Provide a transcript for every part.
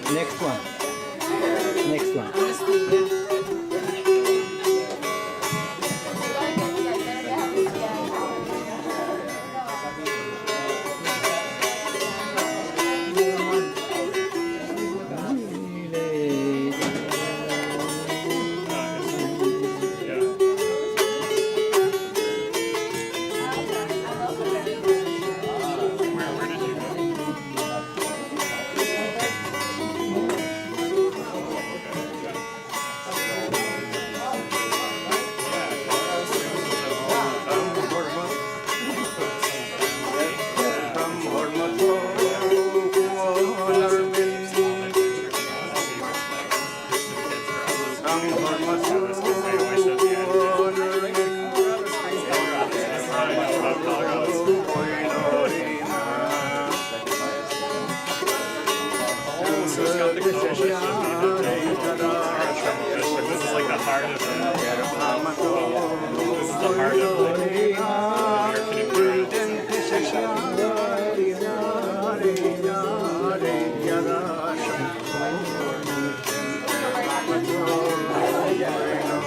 Next one. Next one. This is like the heart of it. This is the heart of the American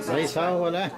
Đấy sao rồi đấy.